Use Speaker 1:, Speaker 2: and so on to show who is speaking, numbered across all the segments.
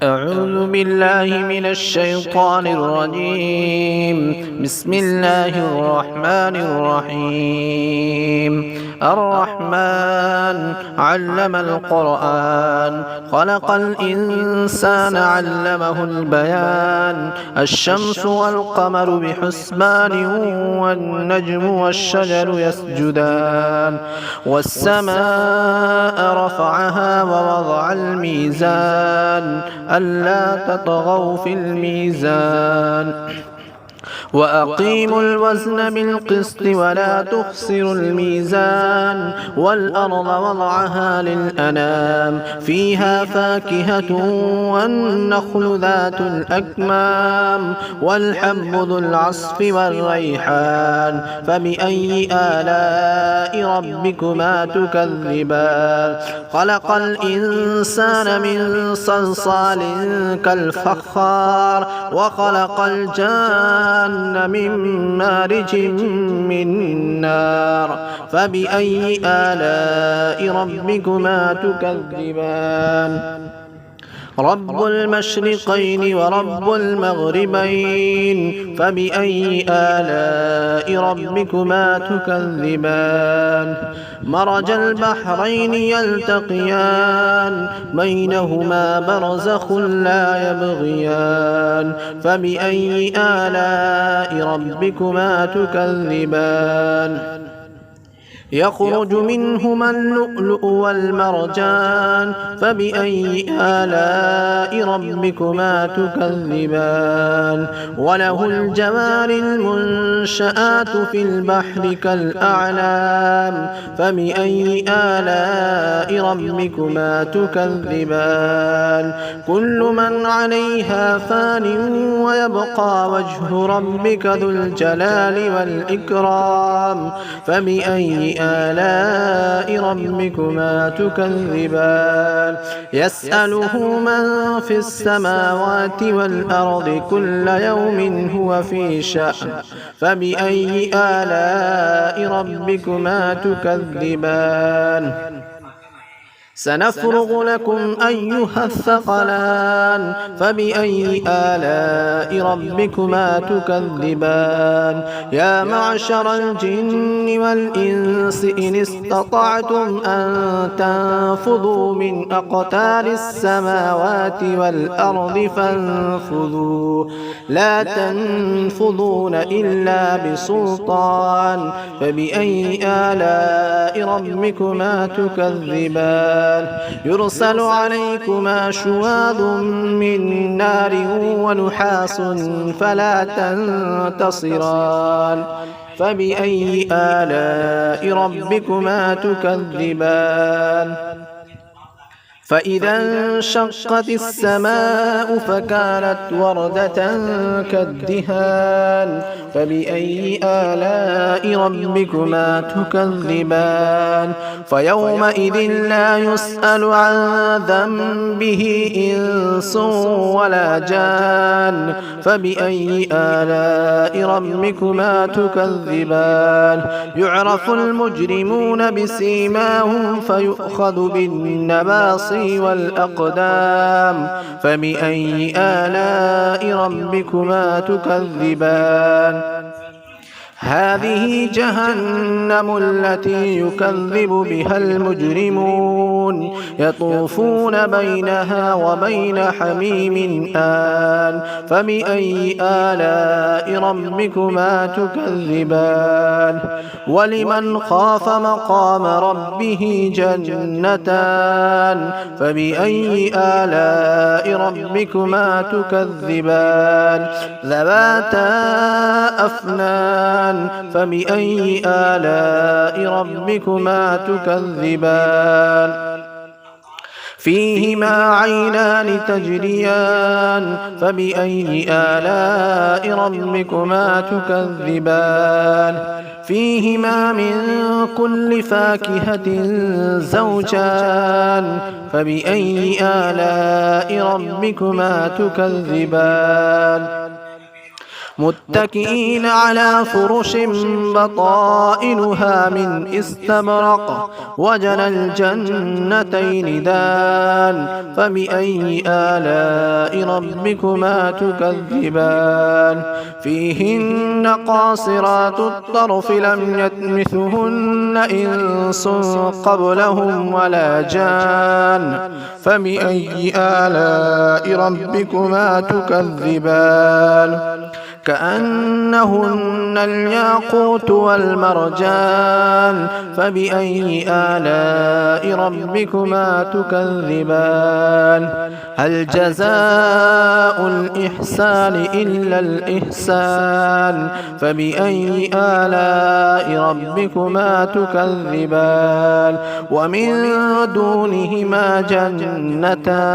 Speaker 1: أعوذ بالله من الشيطان الرجيم. بسم الله الرحمن الرحيم. الرحمن علم القرآن، خلق الإنسان علمه البيان. الشمس والقمر بحسبان، والنجم والشجر يسجدان. والسماء رفعها ووضع الميزان ألا تطغوا في الميزان وأقيموا الوزن بالقسط ولا تخسروا الميزان. والأرض وضعها للأنام، فيها فاكهة والنخل ذات الأكمام والحب ذو العصف والريحان. فبأي آلاء ربكما تكذبان؟ خلق الإنسان من صلصال كالفخار، وخلق الجان من مارج من نار. فبأي آلاء ربكما تكذبان؟ رب المشرقين ورب المغربين. فبأي آلاء ربكما تكذبان؟ مرج البحرين يلتقيان، بينهما برزخ لا يبغيان. فبأي آلاء ربكما تكذبان؟ يخرج منهما اللؤلؤ والمرجان. فبأي آلاء ربكما تكذبان؟ وله الجوار المنشآت في البحر كالأعلام. فبأي آلاء ربكما تكذبان؟ كل من عليها فان، ويبقى وجه ربك ذو الجلال والإكرام. فبأي آلاء ربكما تكذبان؟ يسأله من في السماوات والأرض كل يوم هو في شأن. فبأي آلاء ربكما تكذبان؟ سنفرغ لكم أيها الثقلان. فبأي آلاء ربكما تكذبان؟ يا معشر الجن والإنس إن استطعتم أن تنفذوا من أقطار السماوات والأرض فانفذوا، لا تنفذون إلا بسلطان. فبأي آلاء ربكما تكذبان؟ يرسل عليكما شواظ من نار ونحاس فلا تنتصران. فبأي آلاء ربكما تكذبان؟ فإذا انشقت السماء فكانت وردة كالدهان. فبأي آلاء ربكما تكذبان؟ فيومئذ لا يسأل عن ذنبه إنس ولا جان. فبأي آلاء ربكما تكذبان؟ يعرف المجرمون بسيماهم فيؤخذ بالنواصي والأقدام. فبأي آلاء ربكما تكذبان؟ هذه جهنم التي يكذب بها المجرمون، يطوفون بينها وبين حميم آن. فبأي آلاء ربكما تكذبان؟ ولمن خاف مقام ربه جنتان. فبأي آلاء ربكما تكذبان؟ ذواتا أفنان. فبأي آلاء ربكما تكذبان؟ فيهما عينان تجريان. فبأي آلاء ربكما تكذبان؟ فيهما من كل فاكهة زوجان. فبأي آلاء ربكما تكذبان؟ متكئين على فرش بطائنها من استبرق وجنى الجنتين دان فبأي آلاء ربكما تكذبان فيهن قاصرات الطرف لم يطمثهن إنس قبلهم ولا جان فبأي آلاء ربكما تكذبان كأنهن الياقوت والمرجان فبأي آلاء ربكما تكذبان هل جزاء الإحسان إلا الإحسان فبأي آلاء ربكما تكذبان ومن دونهما جنتان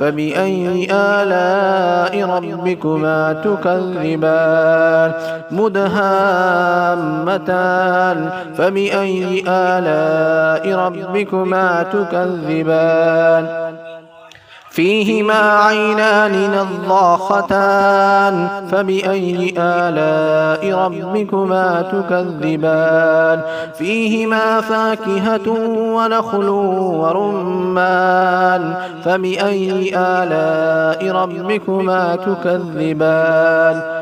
Speaker 1: فبأي آلاء ربكما تكذبان مدهامتان فبأي آلاء ربكما تكذبان فيهما عينان نضاختان فبأي آلاء ربكما تكذبان فيهما فاكهة ونخل ورمان فبأي آلاء ربكما تكذبان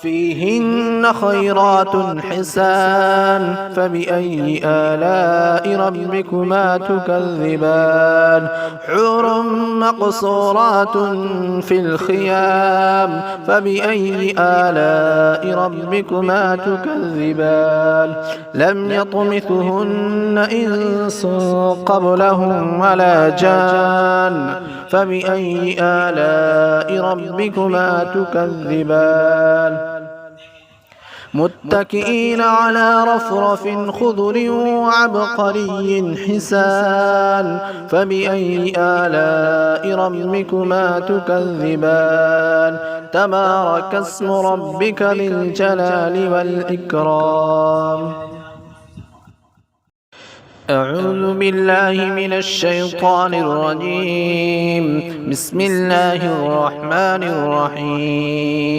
Speaker 1: فيهن خيرات حسان فبأي آلاء ربكما تكذبان حور مقصورات في الخيام فبأي آلاء ربكما تكذبان لم يطمثهن إنس قبلهم ولا جان فبأي آلاء ربكما تكذبان متكئين على رفرف خضر وعبقري حسان فبأي آلاء ربكما تكذبان تبارك اسم ربك ذي الجلال والإكرام أعوذ بالله من الشيطان الرجيم بسم الله الرحمن الرحيم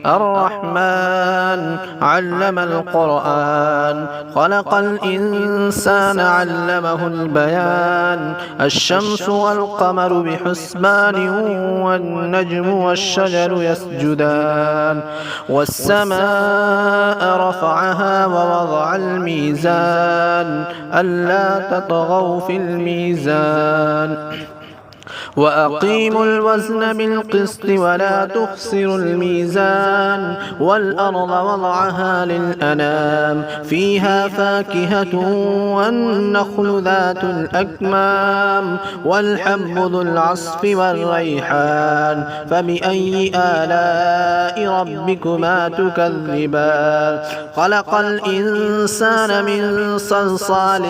Speaker 1: الرحمن علم القرآن خلق الإنسان علمه البيان الشمس والقمر بحسبان والنجم والشجر يسجدان والسماء رفعها ووضع الميزان ألا تطغوا في الميزان وأقيموا الوزن بالقسط ولا تخسروا الميزان والأرض وضعها للأنام فيها فاكهة والنخل ذات الأكمام والحب ذو العصف والريحان فبأي آلاء ربكما تكذبان خلق الإنسان من صلصال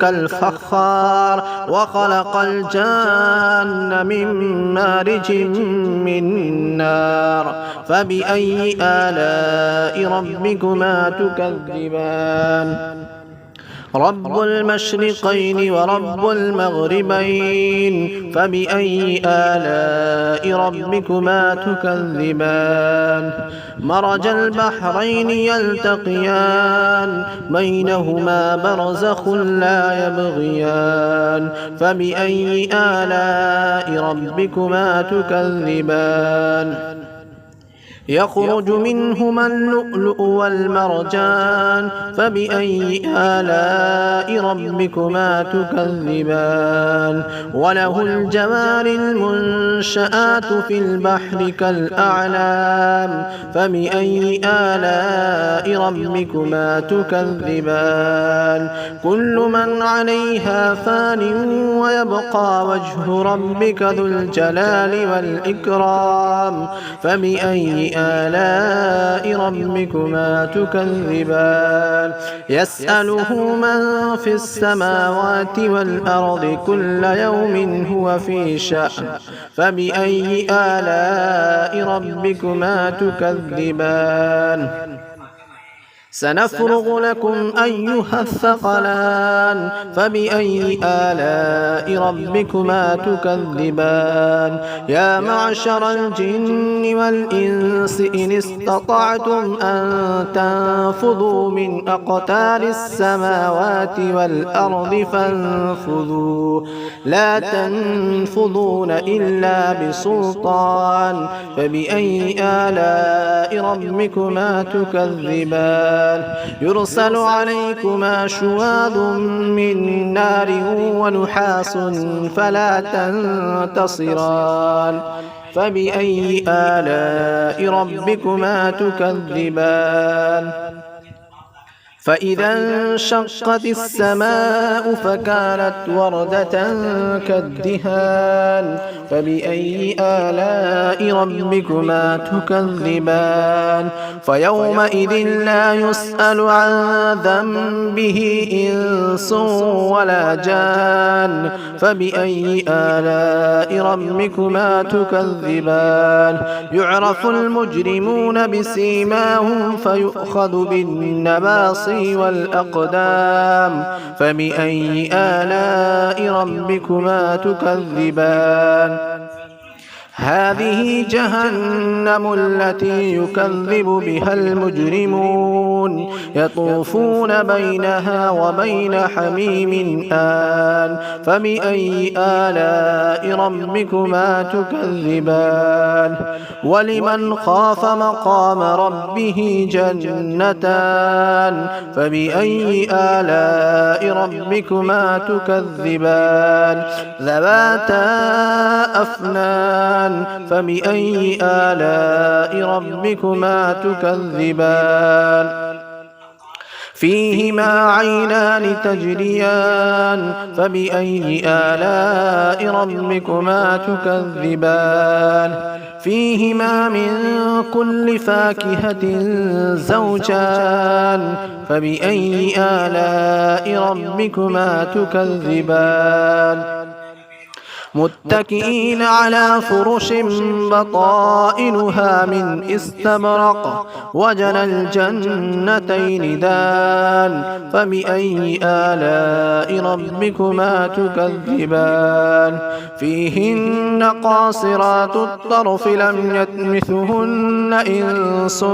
Speaker 1: كالفخار وخلق الجان من مارج من نار فبأي آلاء ربكما تكذبان رب المشرقين ورب المغربين فبأي آلاء ربكما تكذبان مرج البحرين يلتقيان بينهما برزخ لا يبغيان فبأي آلاء ربكما تكذبان يخرج منهما اللؤلؤ والمرجان فبأي آلاء ربكما تكذبان وله الجوار المنشآت في البحر كالأعلام فبأي آلاء ربكما تكذبان كل من عليها فان ويبقى وجه ربك ذو الجلال والإكرام فبأي آلاء ربكما تكذبان يسأله من في السماوات والأرض كل يوم هو في شأن فبأي آلاء ربكما تكذبان سنفرغ لكم أيها الثقلان فبأي آلاء ربكما تكذبان يا معشر الجن والإنس إن استطعتم أن تنفذوا من أقطار السماوات والأرض فانفذوا لا تنفذون إلا بسلطان فبأي آلاء ربكما تكذبان يرسل عليكما شواظ من نار ونحاس فلا تنتصران فبأي آلاء ربكما تكذبان فإذا انشقت السماء فكانت وردة كالدهان فبأي آلاء ربكما تكذبان فيومئذ لا يسأل عن ذنبه إنس ولا جان فبأي آلاء ربكما تكذبان يعرف المجرمون بسيماهم فيؤخذ بالنواصي والأقدام فبأي آلاء ربكما تكذبان هذه جهنم التي يكذب بها المجرمون يطوفون بينها وبين حميم آن فبأي آلاء ربكما تكذبان ولمن خاف مقام ربه جنتان فبأي آلاء ربكما تكذبان ذواتا أفنان فبأي آلاء ربكما تكذبان فيهما عينان تجريان فبأي آلاء ربكما تكذبان فيهما من كل فاكهة زوجان فبأي آلاء ربكما تكذبان متكئين على فرش بطائنها من استبرق وجنى الجنتين دان فبأي آلاء ربكما تكذبان فيهن قاصرات الطرف لم يطمثهن إنس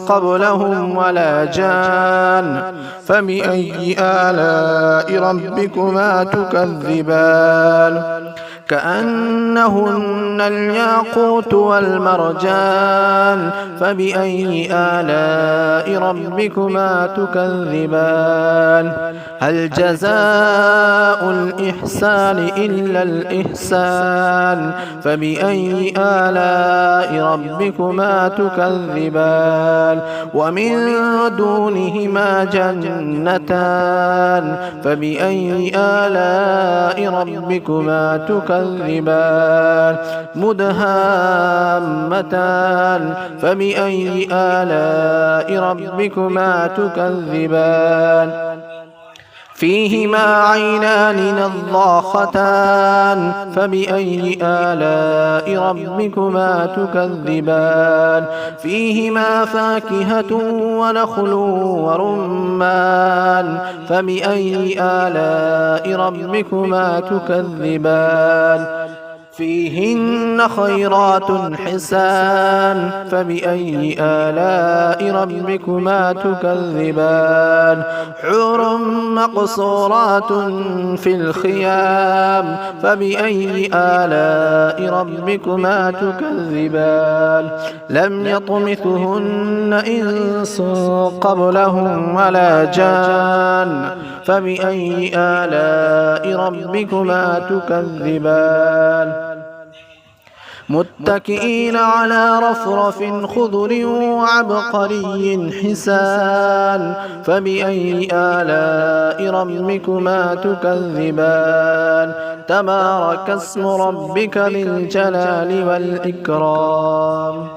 Speaker 1: قبلهم ولا جان فبأي آلاء ربكما تكذبان كأنهن الياقوت والمرجان فبأي آلاء ربكما تكذبان هل جزاء الإحسان إلا الإحسان فبأي آلاء ربكما تكذبان ومن دونهما جنتان فبأي آلاء ربكما تكذبان مدهامتان فبأي آلاء ربكما تكذبان فيهما عينان نضاختان فبأي آلاء ربكما تكذبان فيهما فاكهة ونخل ورمان فبأي آلاء ربكما تكذبان فيهن خيرات حسان فبأي آلاء ربكما تكذبان حور مقصورات في الخيام فبأي آلاء ربكما تكذبان لم يطمثهن إنس قبلهم ولا جان فبأي آلاء ربكما تكذبان متكئين على رفرف خضر وعبقري حسان فبأي آلاء ربكما تكذبان تبارك اسم ربك ذي الجلال والإكرام